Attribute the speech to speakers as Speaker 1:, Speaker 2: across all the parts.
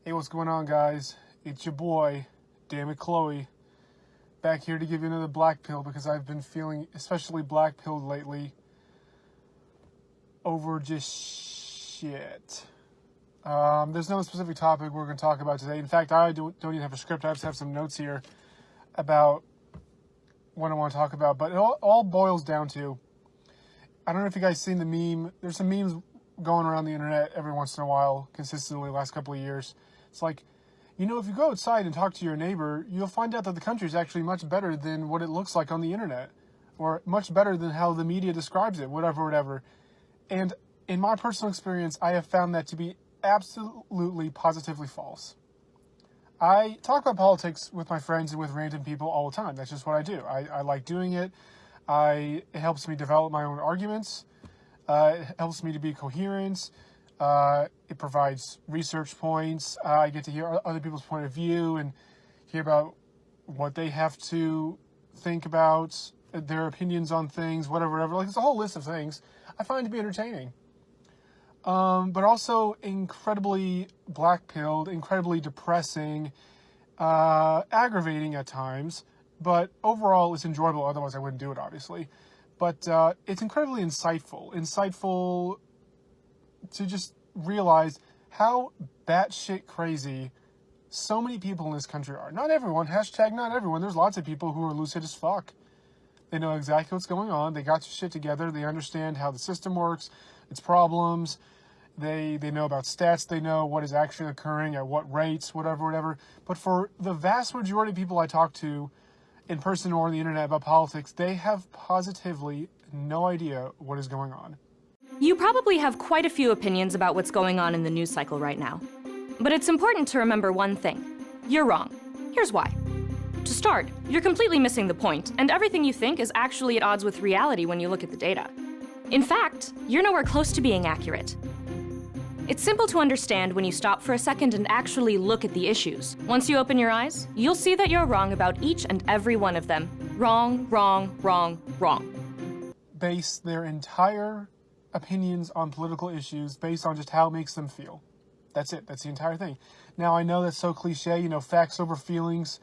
Speaker 1: Hey, what's going on, guys? It's your boy, damn it, Chloe, back here to give you another black pill because I've been feeling especially black pilled lately over just shit. There's no specific topic we're going to talk about today. In fact, I don't even have a script. I just have some notes here about what I want to talk about. But it all boils down to, I don't know if you guys seen the meme. There's some memes going around the internet every once in a while, consistently the last couple of years. It's like, if you go outside and talk to your neighbor, you'll find out that the country is actually much better than what it looks like on the internet, or much better than how the media describes it, whatever. And in my personal experience, I have found that to be absolutely, positively false. I talk about politics with my friends and with random people all the time. That's just what I do. I like doing it. It helps me develop my own arguments. It helps me to be coherent. It provides research points. I get to hear other people's point of view and hear about what they have to think about, their opinions on things, whatever. Like, it's a whole list of things I find to be entertaining. But also incredibly black-pilled, incredibly depressing, aggravating at times. But overall, it's enjoyable. Otherwise, I wouldn't do it, obviously. But it's incredibly insightful to just realize how batshit crazy so many people in this country are. Not everyone, hashtag not everyone. There's lots of people who are lucid as fuck. They know exactly what's going on. They got their shit together. They understand how the system works, its problems. They know about stats. They know what is actually occurring, at what rates, whatever. But for the vast majority of people I talk to, in person or on the internet, about politics, they have positively no idea what is going on.
Speaker 2: You probably have quite a few opinions about what's going on in the news cycle right now. But it's important to remember one thing. You're wrong. Here's why. To start, you're completely missing the point, and everything you think is actually at odds with reality when you look at the data. In fact, you're nowhere close to being accurate. It's simple to understand when you stop for a second and actually look at the issues. Once you open your eyes, you'll see that you're wrong about each and every one of them. Wrong.
Speaker 1: Base their entire opinions on political issues based on just how it makes them feel. That's it. That's the entire thing. Now, I know that's so cliche, facts over feelings.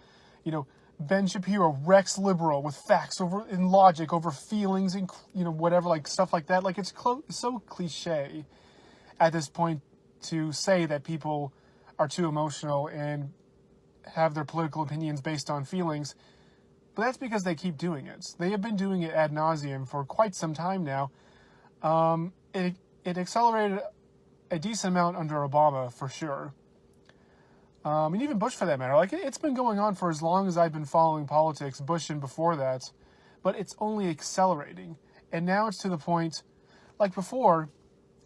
Speaker 1: Ben Shapiro, Rex liberal with facts over and logic over feelings and, whatever, like stuff like that. Like, it's so cliche at this point to say that people are too emotional and have their political opinions based on feelings. But that's because they keep doing it. They have been doing it ad nauseum for quite some time now. It accelerated a decent amount under Obama, for sure. And even Bush, for that matter. Like, it's been going on for as long as I've been following politics, Bush and before that. But it's only accelerating. And now it's to the point, like before,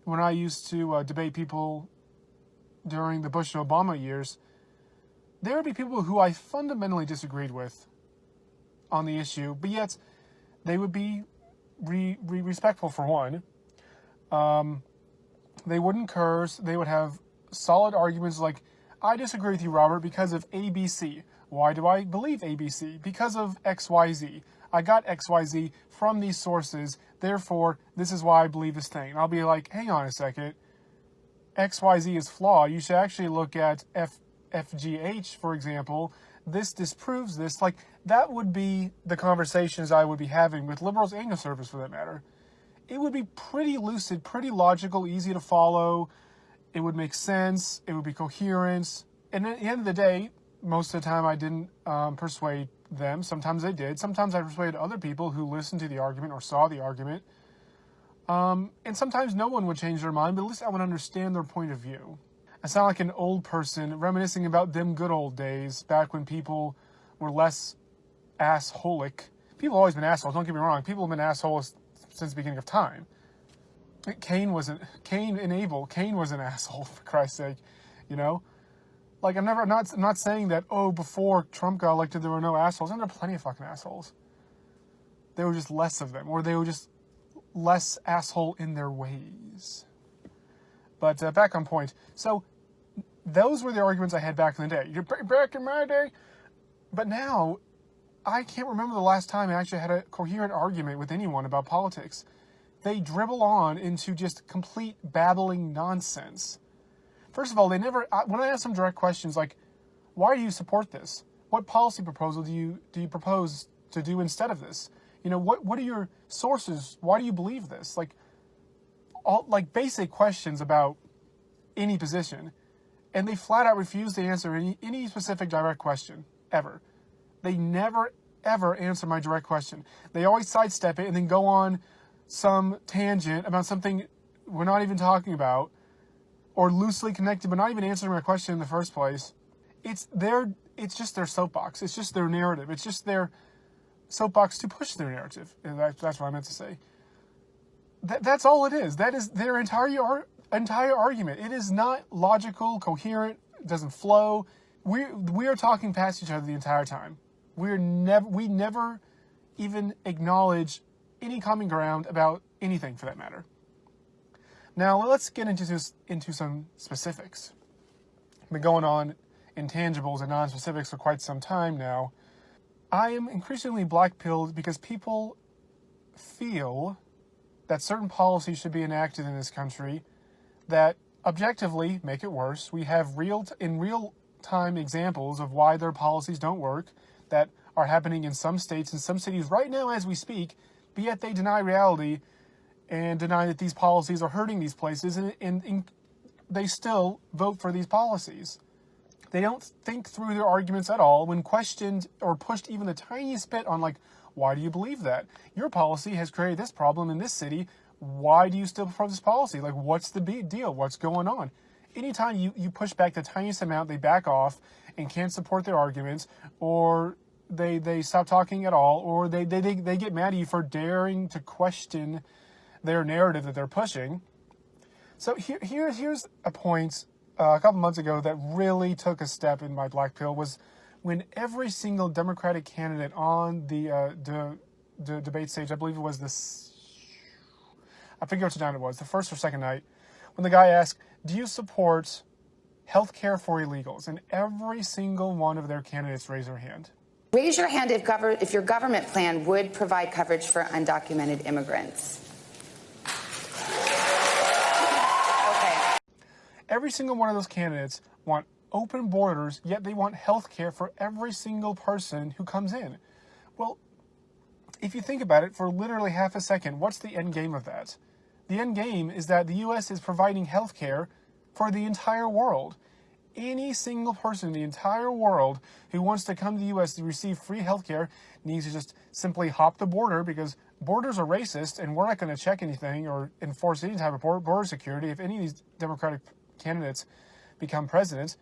Speaker 1: when I used to debate people during the Bush and Obama years, there would be people who I fundamentally disagreed with on the issue, but yet they would be respectful, for one. They wouldn't curse. They would have solid arguments like, I disagree with you, Robert, because of ABC. Why do I believe ABC? Because of XYZ. I got XYZ from these sources, therefore, this is why I believe this thing. And I'll be like, hang on a second. XYZ is flawed. You should actually look at FGH, for example. This disproves this. Like, that would be the conversations I would be having with liberals and conservatives, for that matter. It would be pretty lucid, pretty logical, easy to follow. It would make sense. It would be coherent. And at the end of the day, most of the time I didn't persuade them. Sometimes I did. Sometimes I persuaded other people who listened to the argument or saw the argument. And sometimes no one would change their mind, but at least I would understand their point of view. I sound like an old person reminiscing about them good old days, back when people were less assholic. People have always been assholes, don't get me wrong. People have been assholes since the beginning of time. Cain was an asshole, for Christ's sake, Like, I'm not saying that, before Trump got elected, there were no assholes. And there are plenty of fucking assholes. There were just less of them, or they were just less asshole in their ways. But back on point. So, those were the arguments I had back in the day. Back in my day. But now, I can't remember the last time I actually had a coherent argument with anyone about politics. They dribble on into just complete babbling nonsense. First of all, when I ask them direct questions like, why do you support this? What policy proposal do you propose to do instead of this? What are your sources? Why do you believe this? All basic questions about any position. And they flat out refuse to answer any specific direct question, ever. They never, ever answer my direct question. They always sidestep it and then go on some tangent about something we're not even talking about, or loosely connected, but not even answering my question in the first place. It's just their soapbox. It's just their narrative. It's just their soapbox to push their narrative. And that's what I meant to say. That's all it is. That is their entire argument. It is not logical, coherent. It doesn't flow. We are talking past each other the entire time. We never even acknowledge any common ground about anything, for that matter. Now let's get into some specifics. I've been going on intangibles and non-specifics for quite some time now. I am increasingly black-pilled because people feel that certain policies should be enacted in this country that objectively make it worse. We have real-time examples of why their policies don't work that are happening in some states and some cities right now as we speak, but yet they deny reality and deny that these policies are hurting these places, and they still vote for these policies. They don't think through their arguments at all when questioned or pushed even the tiniest bit on, why do you believe that? Your policy has created this problem in this city. Why do you still propose this policy? What's the big deal? What's going on? Anytime you push back the tiniest amount, they back off and can't support their arguments, or they stop talking at all, or they get mad at you for daring to question their narrative that they're pushing. So here's a point a couple months ago that really took a step in my black pill, was when every single Democratic candidate on the debate stage, I believe it was I forget which night it was, the first or second night, when the guy asked, do you support health care for illegals? And every single one of their candidates raised their hand.
Speaker 3: Raise your hand if your government plan would provide coverage for undocumented immigrants. Okay.
Speaker 1: Every single one of those candidates want open borders, yet they want health care for every single person who comes in. Well, if you think about it for literally half a second, what's the end game of that? The end game is that the U.S. is providing health care for the entire world. Any single person in the entire world who wants to come to the U.S. to receive free health care needs to just simply hop the border, because borders are racist and we're not going to check anything or enforce any type of border security if any of these Democratic candidates become president.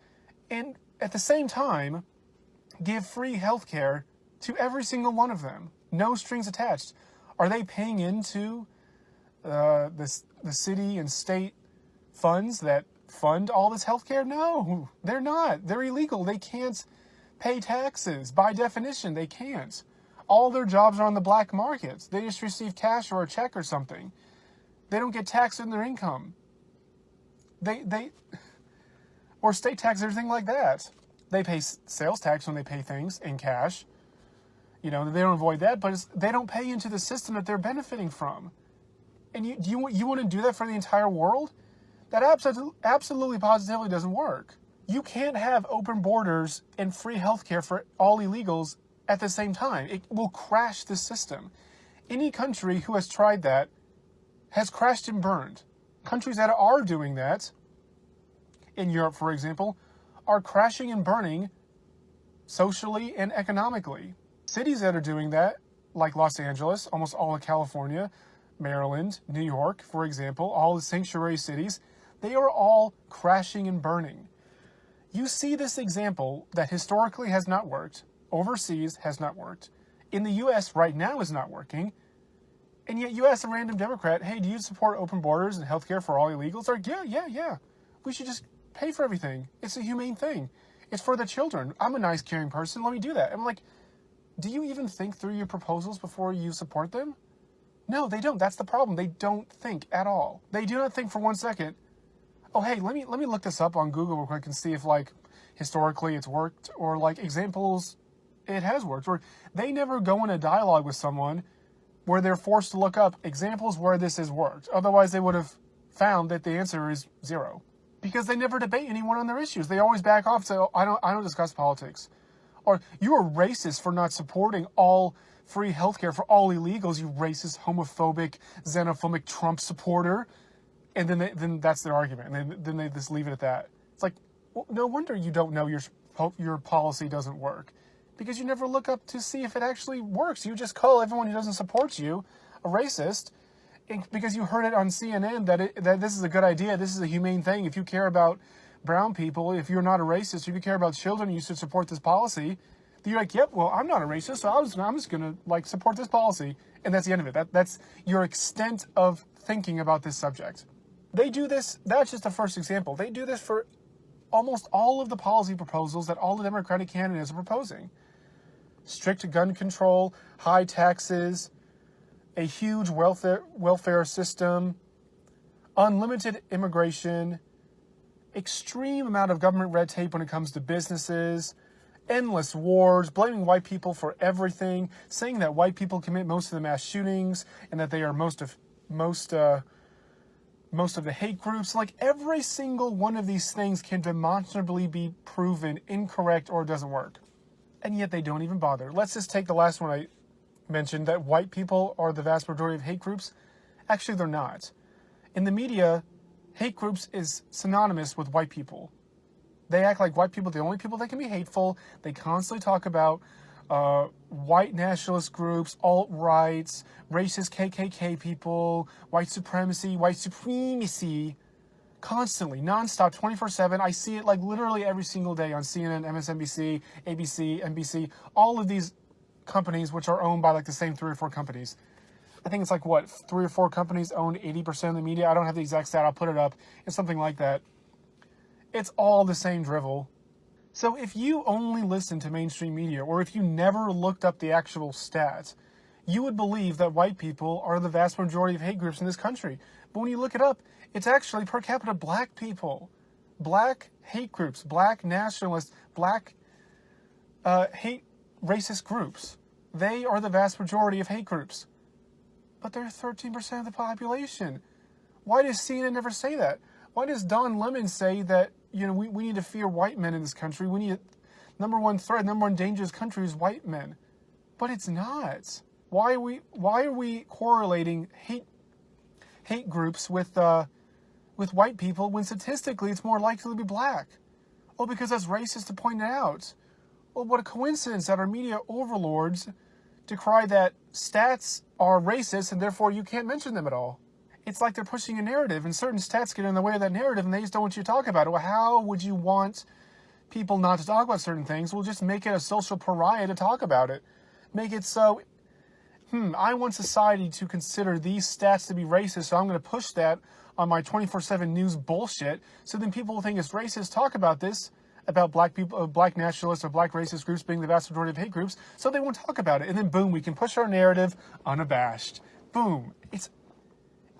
Speaker 1: And at the same time, give free health care to every single one of them. No strings attached. Are they paying into the city and state funds that fund all this health care? No, they're not. They're illegal. They can't pay taxes. By definition, they can't. All their jobs are on the black market. They just receive cash or a check or something. They don't get taxed on their income. Or state tax, everything like that. They pay sales tax when they pay things in cash. They don't avoid that, but they don't pay into the system that they're benefiting from. And you want to do that for the entire world? That absolutely positively doesn't work. You can't have open borders and free healthcare for all illegals at the same time. It will crash the system. Any country who has tried that has crashed and burned. Countries that are doing that, in Europe, for example, are crashing and burning socially and economically. Cities that are doing that, like Los Angeles, almost all of California, Maryland, New York, for example, all the sanctuary cities, they are all crashing and burning. You see this example that historically has not worked, overseas has not worked, in the U.S. right now is not working, and yet you ask a random Democrat, hey, do you support open borders and healthcare for all illegals? They're like, yeah. We should just pay for everything. It's a humane thing. It's for the children. I'm a nice, caring person. Let me do that. I'm like, do you even think through your proposals before you support them? No, they don't. That's the problem. They don't think at all. They do not think for 1 second, oh, hey, let me look this up on Google real quick and see if, historically it's worked, or, examples it has worked. Or they never go in a dialogue with someone where they're forced to look up examples where this has worked. Otherwise, they would have found that the answer is 0. because they never debate anyone on their issues. They always back off and say, oh, I don't discuss politics. Or, you are racist for not supporting all free healthcare for all illegals, you racist, homophobic, xenophobic Trump supporter. And then that's their argument. And then they just leave it at that. It's like, well, no wonder you don't know your policy doesn't work. Because you never look up to see if it actually works. You just call everyone who doesn't support you a racist because you heard it on CNN that this is a good idea, this is a humane thing. If you care about brown people, if you're not a racist, if you care about children, you should support this policy. You're like, yep, well, I'm not a racist, so I'm just going to support this policy. And that's the end of it. That's your extent of thinking about this subject. They do this, that's just the first example. They do this for almost all of the policy proposals that all the Democratic candidates are proposing. Strict gun control, high taxes, a huge welfare system, unlimited immigration, extreme amount of government red tape when it comes to businesses, endless wars, blaming white people for everything, saying that white people commit most of the mass shootings and that they are most of the hate groups. Like, every single one of these things can demonstrably be proven incorrect or doesn't work. And yet they don't even bother. Let's just take the last one I mentioned, that white people are the vast majority of hate groups. Actually, they're not. In the media, hate groups is synonymous with white people. They act like white people are the only people that can be hateful. They constantly talk about white nationalist groups, alt-rights, racist KKK people, white supremacy, constantly, nonstop, 24/7. I see it like literally every single day on CNN, MSNBC, ABC, NBC, all of these companies which are owned by like the same 3 or 4 companies. I think it's like, what, 3 or 4 companies own 80% of the media? I don't have the exact stat. I'll put it up. It's something like that. It's all the same drivel. So if you only listen to mainstream media, or if you never looked up the actual stats, you would believe that white people are the vast majority of hate groups in this country. But when you look it up, it's actually per capita black people. Black hate groups, black nationalists, black hate racist groups. They are the vast majority of hate groups. But they're 13% of the population. Why does CNN never say that? Why does Don Lemon say that, we need to fear white men in this country? We need number one threat, number one dangerous country is white men. But it's not. Why are we correlating hate groups with white people when statistically it's more likely to be black? Oh, because that's racist to point it out. Well, what a coincidence that our media overlords decry that stats are racist and therefore you can't mention them at all. It's like they're pushing a narrative, and certain stats get in the way of that narrative, and they just don't want you to talk about it. Well, how would you want people not to talk about certain things? We'll just make it a social pariah to talk about it. Make it so, I want society to consider these stats to be racist, so I'm going to push that on my 24/7 news bullshit, so then people will think it's racist, talk about this, about black people, black nationalists or black racist groups being the vast majority of hate groups, so they won't talk about it. And then boom, we can push our narrative unabashed. Boom.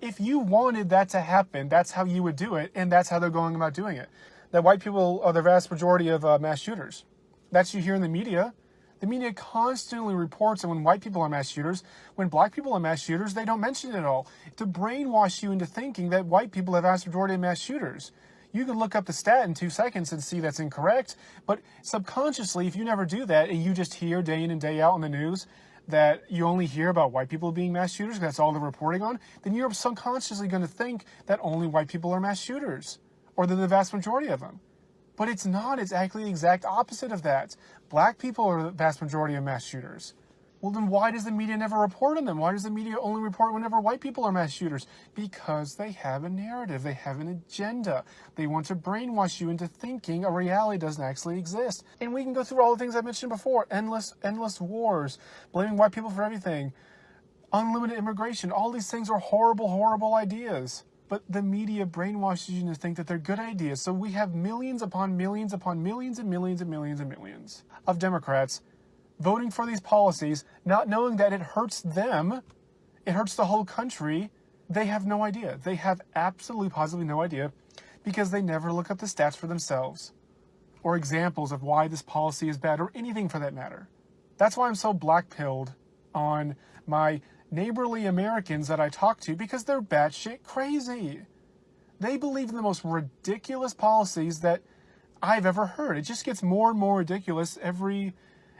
Speaker 1: If you wanted that to happen, that's how you would do it, and that's how they're going about doing it. That white people are the vast majority of mass shooters. That's what you hear in the media. The media constantly reports that when white people are mass shooters, when black people are mass shooters, they don't mention it at all. To brainwash you into thinking that white people are the vast majority of mass shooters. You can look up the stat in 2 seconds and see that's incorrect, but subconsciously, if you never do that, and you just hear day in and day out on the news that you only hear about white people being mass shooters, that's all they're reporting on, then you're subconsciously going to think that only white people are mass shooters, or they're the vast majority of them. But it's not. It's actually the exact opposite of that. Black people are the vast majority of mass shooters. Well, then why does the media never report on them? Why does the media only report whenever white people are mass shooters? Because they have a narrative. They have an agenda. They want to brainwash you into thinking a reality doesn't actually exist. And we can go through all the things I mentioned before. Endless wars. Blaming white people for everything. Unlimited immigration. All these things are horrible, horrible ideas. But the media brainwashes you to think that they're good ideas. So we have millions upon millions upon millions and millions and millions and millions of Democrats voting for these policies, not knowing that it hurts them, it hurts the whole country. They have no idea. They have absolutely, positively no idea, because they never look up the stats for themselves or examples of why this policy is bad, or anything for that matter. That's why I'm so black-pilled on my neighborly Americans that I talk to, because they're batshit crazy. They believe in the most ridiculous policies that I've ever heard. It just gets more and more ridiculous every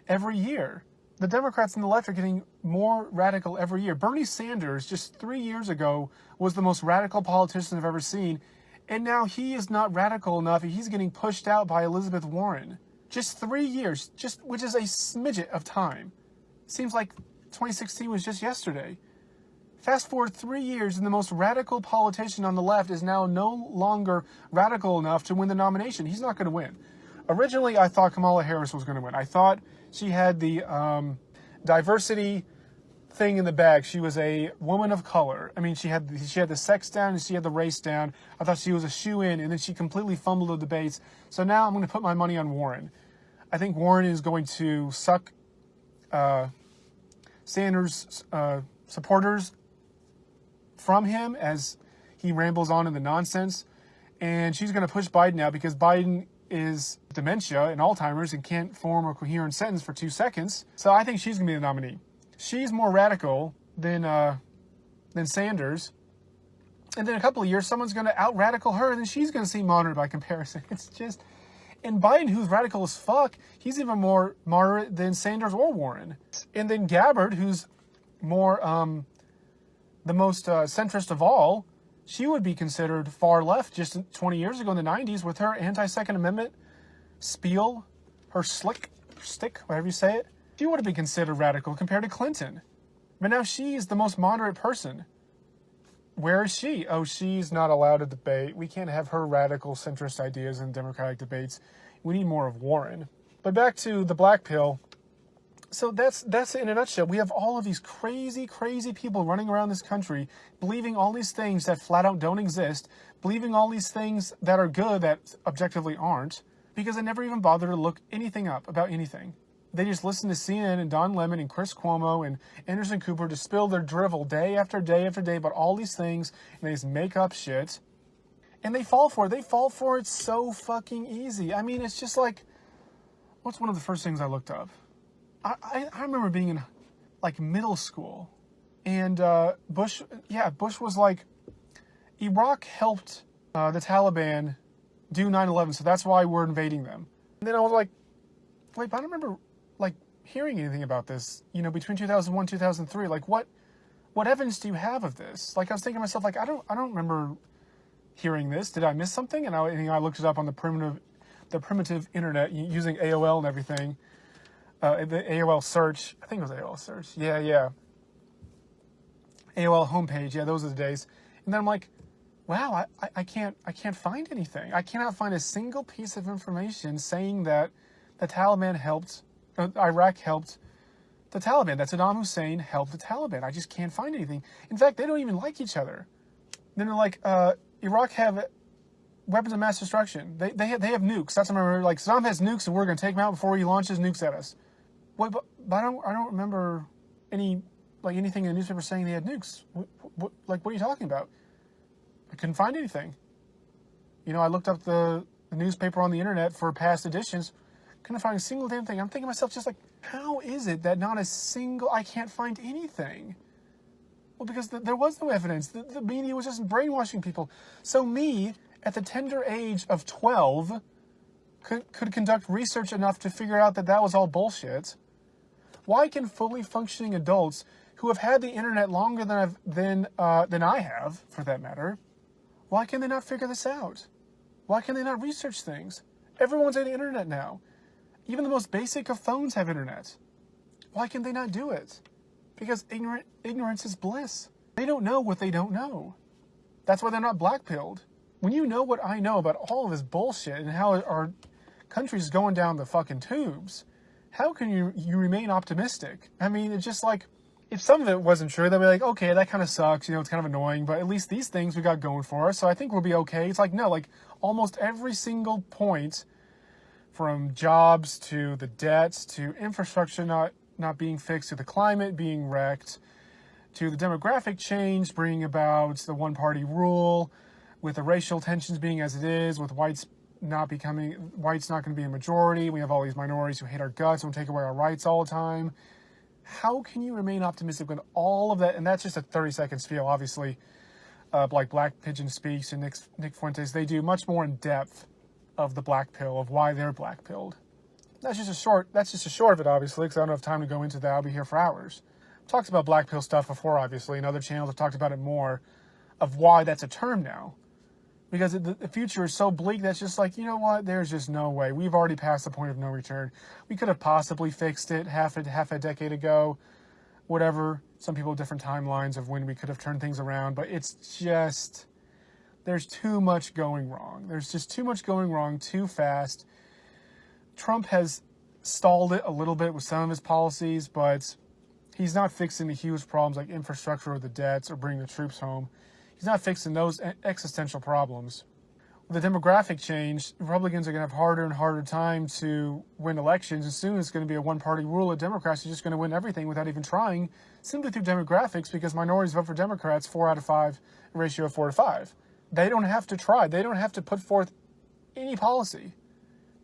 Speaker 1: year. The Democrats and the left are getting more radical every year. Bernie Sanders, just 3 years ago, was the most radical politician I've ever seen. And now he is not radical enough. He's getting pushed out by Elizabeth Warren. Just 3 years, which is a smidget of time. Seems like 2016 was just yesterday. Fast forward 3 years, and the most radical politician on the left is now no longer radical enough to win the nomination. He's not going to win. Originally, I thought Kamala Harris was going to win. I thought she had the diversity thing in the bag. She was a woman of color. I mean, she had the sex down and she had the race down. I thought she was a shoo-in, and then she completely fumbled the debates. So now I'm going to put my money on Warren. I think Warren is going to suck Sanders' supporters from him as he rambles on in the nonsense. And she's going to push Biden out because Biden is dementia and Alzheimer's and can't form a coherent sentence for 2 seconds. So I think she's going to be the nominee. She's more radical than Sanders. And then in a couple of years, someone's going to out-radical her, and then she's going to seem moderate by comparison. It's just... And Biden, who's radical as fuck, he's even more moderate than Sanders or Warren. And then Gabbard, who's more, the most centrist of all, she would be considered far left just 20 years ago in the 90s with her anti-Second Amendment spiel, her stick, whatever you say it. She would have been considered radical compared to Clinton. But now she's the most moderate person. Where is she? Oh, she's not allowed to debate. We can't have her radical centrist ideas in Democratic debates. We need more of Warren. But back to the black pill. So that's it in a nutshell. We have all of these crazy, crazy people running around this country, believing all these things that flat out don't exist, believing all these things that are good that objectively aren't, because they never even bother to look anything up about anything. They just listen to CNN and Don Lemon and Chris Cuomo and Anderson Cooper to spill their drivel day after day after day about all these things, and they just make up shit. And they fall for it. They fall for it so fucking easy. I mean, it's just like, what's one of the first things I looked up? I remember being in, like, middle school, and Bush was like, Iraq helped the Taliban do 9/11, so that's why we're invading them. And then I was like, wait, but I don't remember, like, hearing anything about this, between 2001 and 2003. Like, what evidence do you have of this? Like, I was thinking to myself, like, I don't remember hearing this. Did I miss something? And I looked it up on the primitive internet using AOL and everything. The AOL search. I think it was AOL search. Yeah. AOL homepage. Yeah, those are the days. And then I'm like, wow, I can't find anything. I cannot find a single piece of information saying that the Taliban helped, Iraq helped the Taliban, that Saddam Hussein helped the Taliban. I just can't find anything. In fact, they don't even like each other. Then they're like, Iraq have weapons of mass destruction. They have nukes. That's what I remember. Like, Saddam has nukes, and we're going to take him out before he launches nukes at us. Wait, but I don't remember anything in the newspaper saying they had nukes. What are you talking about? I couldn't find anything. I looked up the newspaper on the internet for past editions. Couldn't find a single damn thing. I'm thinking to myself, just like, how is it that I can't find anything? Well, because there was no evidence. The media was just brainwashing people. So me, at the tender age of 12, could conduct research enough to figure out that was all bullshit. Why can fully functioning adults who have had the internet longer than I have, for that matter, why can they not figure this out? Why can they not research things? Everyone's on the internet now. Even the most basic of phones have internet. Why can they not do it? Because ignorance is bliss. They don't know what they don't know. That's why they're not black-pilled. When you know what I know about all of this bullshit and how our country's going down the fucking tubes, how can you remain optimistic? I mean, it's just like, if some of it wasn't true, they'd be like, okay, that kind of sucks, it's kind of annoying, but at least these things we got going for us, so I think we'll be okay. It's like, no, like, almost every single point, from jobs to the debts to infrastructure not being fixed, to the climate being wrecked, to the demographic change bringing about the one-party rule, with the racial tensions being as it is, with whites not going to be a majority. We have all these minorities who hate our guts and take away our rights all the time. How can you remain optimistic when all of that, and that's just a 30-second spiel, obviously, like Black Pigeon Speaks and Nick Fuentes, they do much more in depth of the black pill, of why they're black pilled. That's just a short of it, obviously, because I don't have time to go into that. I'll be here for hours. I've talked about black pill stuff before, obviously, and other channels have talked about it more, of why that's a term now. Because the future is so bleak that's just like, you know what, there's just no way. We've already passed the point of no return. We could have possibly fixed it half a decade ago, whatever. Some people have different timelines of when we could have turned things around, but it's just, there's too much going wrong. There's just too much going wrong too fast. Trump has stalled it a little bit with some of his policies, but he's not fixing the huge problems like infrastructure or the debts or bringing the troops home. He's not fixing those existential problems. With the demographic change, Republicans are going to have harder and harder time to win elections. As soon as it's going to be a one-party rule, the Democrats are just going to win everything without even trying, simply through demographics, because minorities vote for Democrats 4 out of 5, a ratio of 4 to 5. They don't have to try. They don't have to put forth any policy.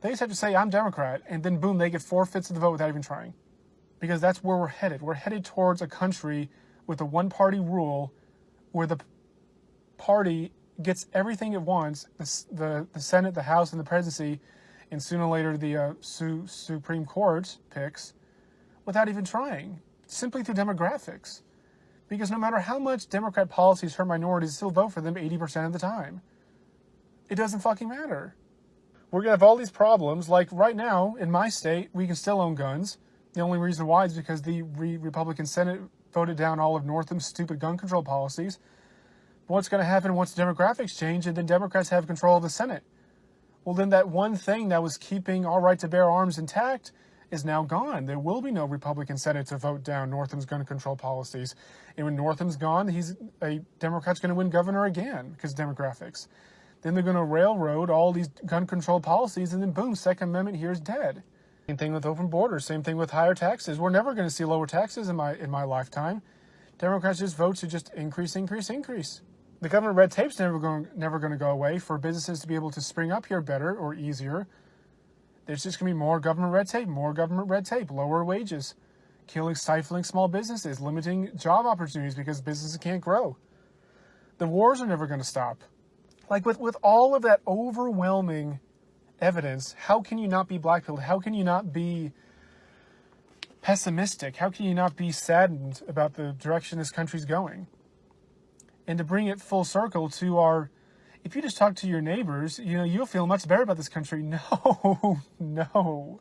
Speaker 1: They just have to say, I'm Democrat, and then boom, they get 4/5 of the vote without even trying. Because that's where we're headed. We're headed towards a country with a one-party rule where the party gets everything it wants, the Senate, the House, and the presidency, and sooner or later the Supreme Court picks, without even trying, simply through demographics. Because no matter how much Democrat policies hurt minorities, still vote for them 80% of the time. It doesn't fucking matter. We're going to have all these problems, like right now, in my state, we can still own guns. The only reason why is because the Republican Senate voted down all of Northam's stupid gun control policies. But what's going to happen once the demographics change and then Democrats have control of the Senate? Well, then that one thing that was keeping our right to bear arms intact is now gone. There will be no Republican Senate to vote down Northam's gun control policies. And when Northam's gone, a Democrat's going to win governor again because of demographics. Then they're going to railroad all these gun control policies, and then boom, Second Amendment here is dead. Same thing with open borders. Same thing with higher taxes. We're never going to see lower taxes in my lifetime. Democrats just vote to just increase. The government red tape's never going to go away. For businesses to be able to spring up here better or easier, there's just going to be more government red tape, lower wages, stifling small businesses, limiting job opportunities because businesses can't grow. The wars are never going to stop. Like with all of that overwhelming evidence, how can you not be black-pilled? How can you not be pessimistic? How can you not be saddened about the direction this country's going? And to bring it full circle to if you just talk to your neighbors, you'll feel much better about this country. No.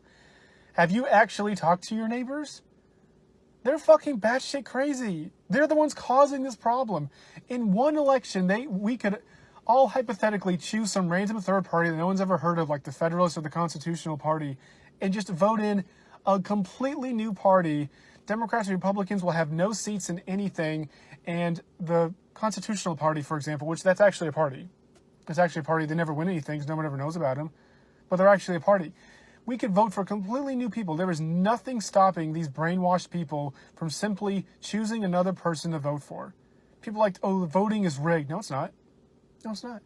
Speaker 1: Have you actually talked to your neighbors? They're fucking batshit crazy. They're the ones causing this problem. In one election, we could all hypothetically choose some random third party that no one's ever heard of, like the Federalists or the Constitutional Party, and just vote in a completely new party. Democrats and Republicans will have no seats in anything, and the Constitutional Party, for example, which that's actually a party. It's actually a party. They never win anything because no one ever knows about them, but they're actually a party. We could vote for completely new people. There is nothing stopping these brainwashed people from simply choosing another person to vote for. People like, oh, voting is rigged. No, it's not. No, it's not.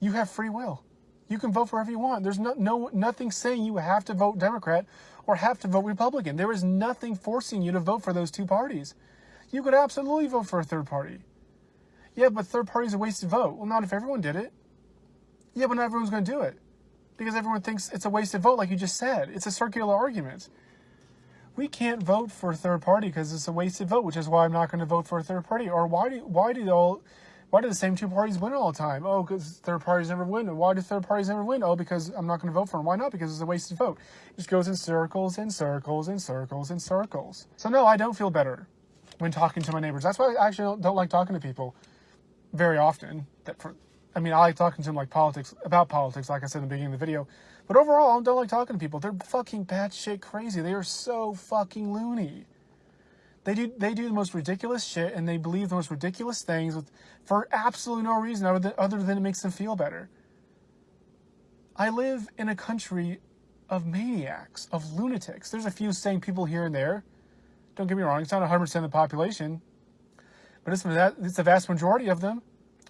Speaker 1: You have free will. You can vote for whoever you want. There's nothing saying you have to vote Democrat or have to vote Republican. There is nothing forcing you to vote for those two parties. You could absolutely vote for a third party. Yeah, but third party's a wasted vote. Well, not if everyone did it. Yeah, but not everyone's going to do it. Because everyone thinks it's a wasted vote, like you just said. It's a circular argument. We can't vote for a third party because it's a wasted vote, which is why I'm not going to vote for a third party. Or why do the same two parties win all the time? Oh, because third parties never win. And why do third parties never win? Oh, because I'm not going to vote for them. Why not? Because it's a wasted vote. It just goes in circles and circles and circles and circles. So no, I don't feel better when talking to my neighbors. That's why I actually don't like talking to people very often. I like talking to them about politics, like I said in the beginning of the video. But overall, I don't like talking to people. They're fucking batshit crazy. They are so fucking loony. They do the most ridiculous shit, and they believe the most ridiculous things for absolutely no reason other than it makes them feel better. I live in a country of maniacs, of lunatics. There's a few sane people here and there. Don't get me wrong, it's not 100% of the population, but it's the vast majority of them.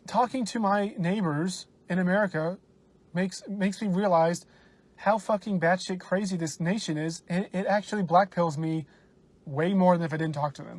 Speaker 1: Talking to my neighbors in America makes me realize how fucking batshit crazy this nation is, and it actually blackpills me way more than if I didn't talk to them.